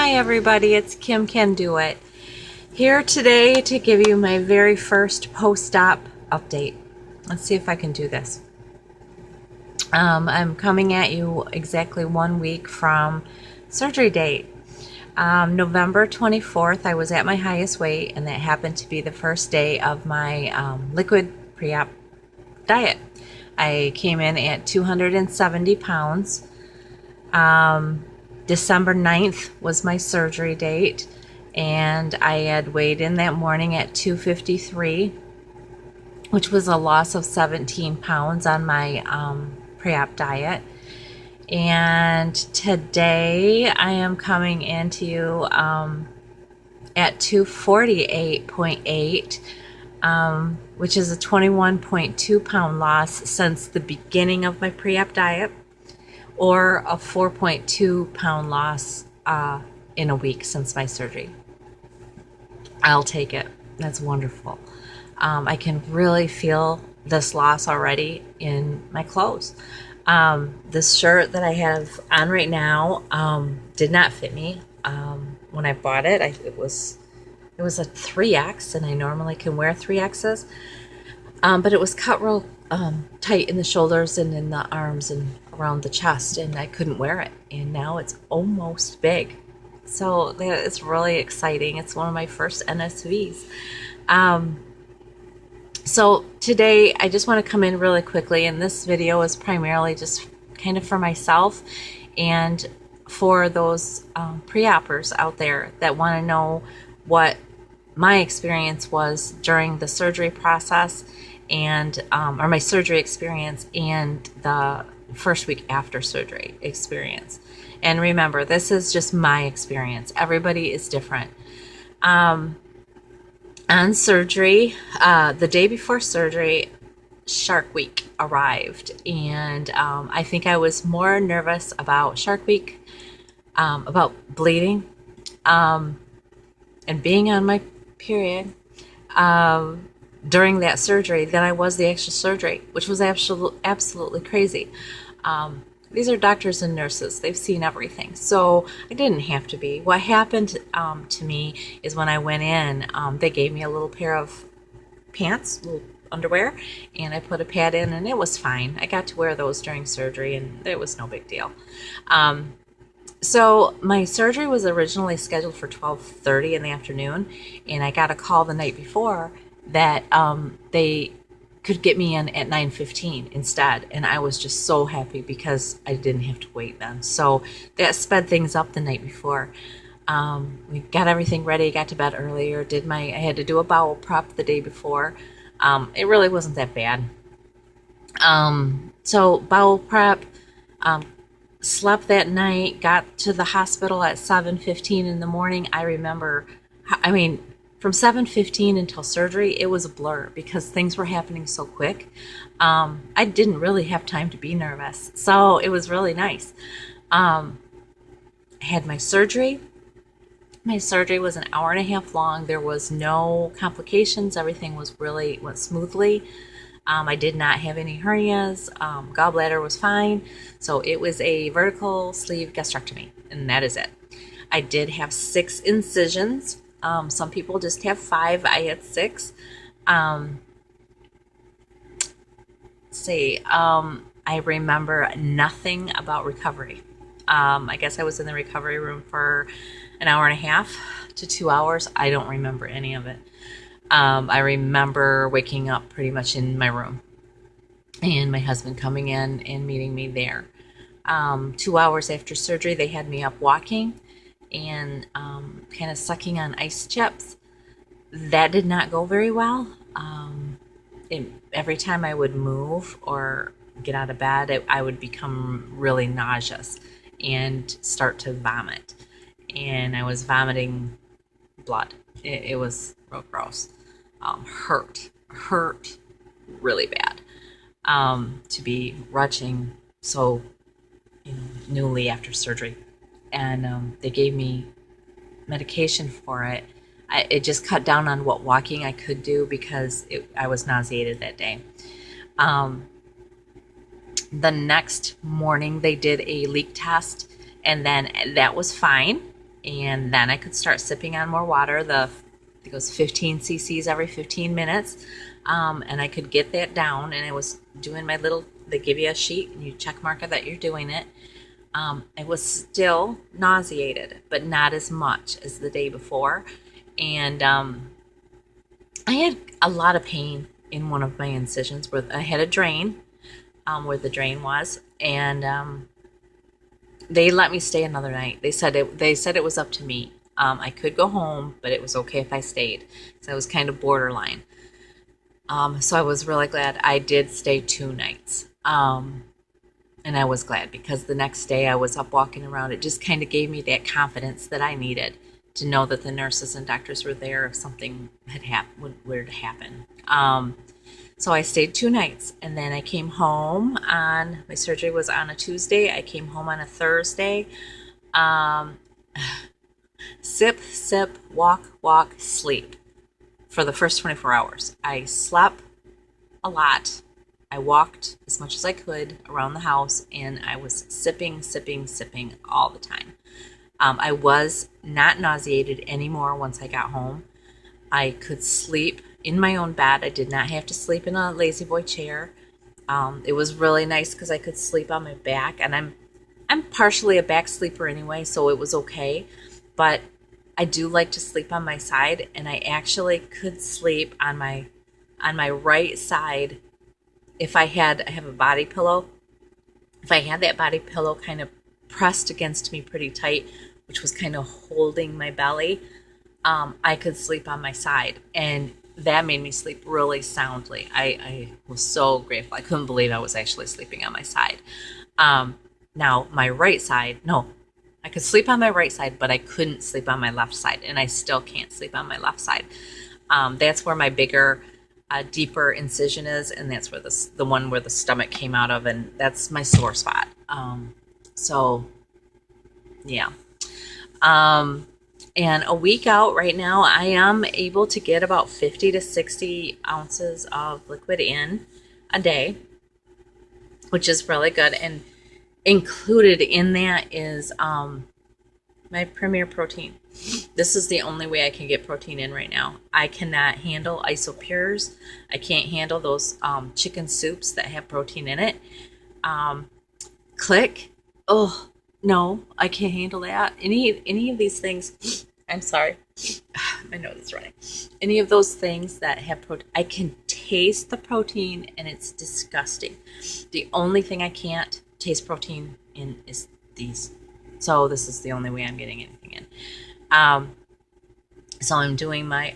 Hi everybody, it's Kim Can Do It. Here today to give you my very first post-op update. Let's see if I can do this. I'm coming at you exactly 1 week from surgery date. November 24th, I was at my highest weight, and that happened to be the first day of my liquid pre-op diet. I came in at 270 pounds. December 9th was my surgery date, and I had weighed in that morning at 253, which was a loss of 17 pounds on my pre-op diet. And today I am coming into you at 248.8, which is a 21.2 pound loss since the beginning of my pre-op diet, or a 4.2 pound loss in a week since my surgery. I'll take it. That's wonderful. I can really feel this loss already in my clothes. This shirt that I have on right now did not fit me. When I bought it, it was a 3X, and I normally can wear 3Xs. But it was cut real tight in the shoulders and in the arms and around the chest, and I couldn't wear it. And now it's almost big. So it's really exciting. It's one of my first NSVs. So today I just want to come in really quickly, and this video is primarily just kind of for myself and for those pre-oppers out there that want to know what my experience was during the surgery process, and or my surgery experience and the first week after surgery experience. And remember, this is just my experience. Everybody is different. On surgery, the day before surgery, Shark Week arrived, and I think I was more nervous about Shark Week, about bleeding, and being on my period during that surgery than I was the actual surgery, which was absolutely crazy. These are doctors and nurses. They've seen everything. So I didn't have to be. What happened to me is when I went in, they gave me a little pair of pants, little underwear, and I put a pad in, and it was fine. I got to wear those during surgery, and it was no big deal. So my surgery was originally scheduled for 12:30 in the afternoon, and I got a call the night before that they could get me in at 9:15 instead, and I was just so happy because I didn't have to wait then. So that sped things up the night before. We got everything ready, got to bed earlier, I had to do a bowel prep the day before. It really wasn't that bad. So bowel prep, slept that night, got to the hospital at 7:15 in the morning. I remember, from 7:15 until surgery, it was a blur because things were happening so quick. I didn't really have time to be nervous, so it was really nice. I had my surgery. My surgery was an hour and a half long. There was no complications. Everything went smoothly. I did not have any hernias. Gallbladder was fine. So it was a vertical sleeve gastrectomy, and that is it. I did have 6 incisions. Some people just have 5. I had 6. I remember nothing about recovery. I guess I was in the recovery room for an hour and a half to 2 hours. I don't remember any of it. I remember waking up pretty much in my room and my husband coming in and meeting me there. 2 hours after surgery, they had me up walking and kind of sucking on ice chips. That did not go very well. Every time I would move or get out of bed, I would become really nauseous and start to vomit. And I was vomiting blood. It was real gross. Hurt really bad. To be retching so newly after surgery. And they gave me medication for it. It just cut down on what walking I could do because I was nauseated that day. The next morning they did a leak test, and then that was fine. and then I could start sipping on more water. It goes 15 cc's every 15 minutes, and I could get that down. And I was doing my little. They give you a sheet, and you check mark it that you're doing it. I was still nauseated, but not as much as the day before, and I had a lot of pain in one of my incisions where I had a drain, where the drain was, and they let me stay another night. They said it was up to me. I could go home, but it was okay if I stayed. So I was kind of borderline. So I was really glad I did stay 2 nights. And I was glad because the next day I was up walking around. It just kind of gave me that confidence that I needed to know that the nurses and doctors were there if something were to happen. So I stayed 2 nights, and then I came home my surgery was on a Tuesday. I came home on a Thursday. Sip, walk, sleep for the first 24 hours. I slept a lot. I walked as much as I could around the house, and I was sipping all the time. I was not nauseated anymore once I got home. I could sleep in my own bed. I did not have to sleep in a lazy boy chair. It was really nice because I could sleep on my back, and I'm partially a back sleeper anyway, so it was okay. But I do like to sleep on my side, and I actually could sleep on my right side if I have a body pillow. If I had that body pillow kind of pressed against me pretty tight, which was kind of holding my belly, I could sleep on my side, and that made me sleep really soundly. I was so grateful. I couldn't believe I was actually sleeping on my side. Now, my right side, no, I could sleep on my right side, but I couldn't sleep on my left side, and I still can't sleep on my left side. That's where my bigger, deeper incision is, and that's where the one where the stomach came out of, and that's my sore spot. So, yeah. And a week out right now, I am able to get about 50 to 60 ounces of liquid in a day, which is really good. And included in that is my Premier Protein. This is the only way I can get protein in right now. I cannot handle Isopures. I can't handle those chicken soups that have protein in it. Click. Oh, no, I can't handle that. Any of these things, I'm sorry, my nose is running. Any of those things that have protein, I can taste the protein, and it's disgusting. The only thing I can't taste protein in is these. So this is the only way I'm getting anything in. So I'm doing my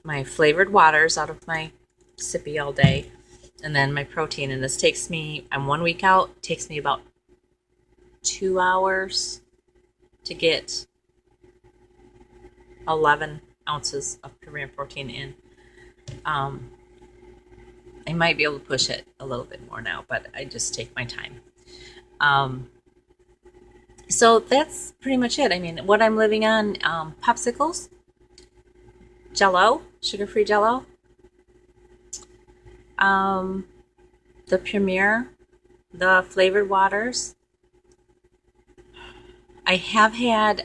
my flavored waters out of my sippy all day, and then my protein. And this takes me, I'm 1 week out, takes me about 2 hours to get 11 ounces of Premier Protein in. I might be able to push it a little bit more now, but I just take my time. So that's pretty much it. I mean, what I'm living on, popsicles, Jell-O, sugar-free Jell-O, the Premier, the flavored waters. I have had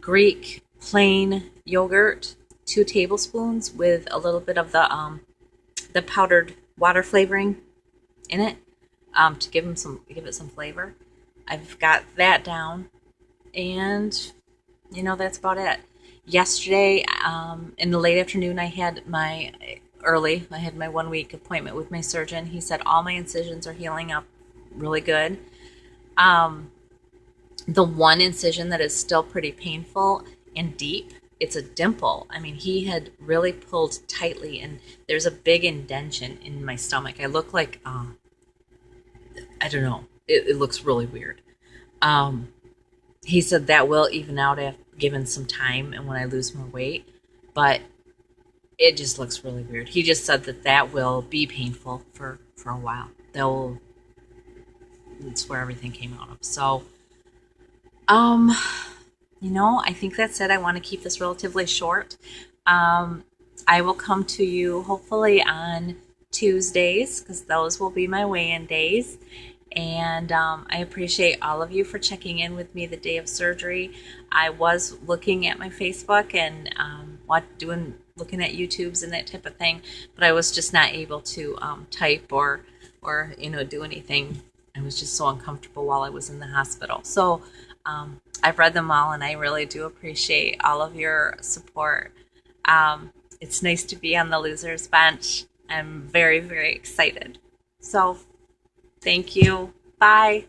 Greek plain yogurt, 2 tablespoons with a little bit of the powdered water flavoring in it, to give it some flavor. I've got that down, and that's about it. Yesterday, in the late afternoon, I had my 1 week appointment with my surgeon. He said all my incisions are healing up really good. The one incision that is still pretty painful and deep, it's a dimple. I mean, he had really pulled tightly, and there's a big indentation in my stomach. I look like, I don't know. It looks really weird. He said that will even out if given some time and when I lose more weight, but it just looks really weird. He just said that will be painful for a while. That's where everything came out of. So, I think that's it. I want to keep this relatively short. I will come to you hopefully on Tuesdays, because those will be my weigh-in days. And I appreciate all of you for checking in with me the day of surgery. I was looking at my Facebook and looking at YouTubes and that type of thing, but I was just not able to type or do anything. I was just so uncomfortable while I was in the hospital. So I've read them all, and I really do appreciate all of your support. It's nice to be on the losers bench. I'm very, very excited. So thank you. Bye.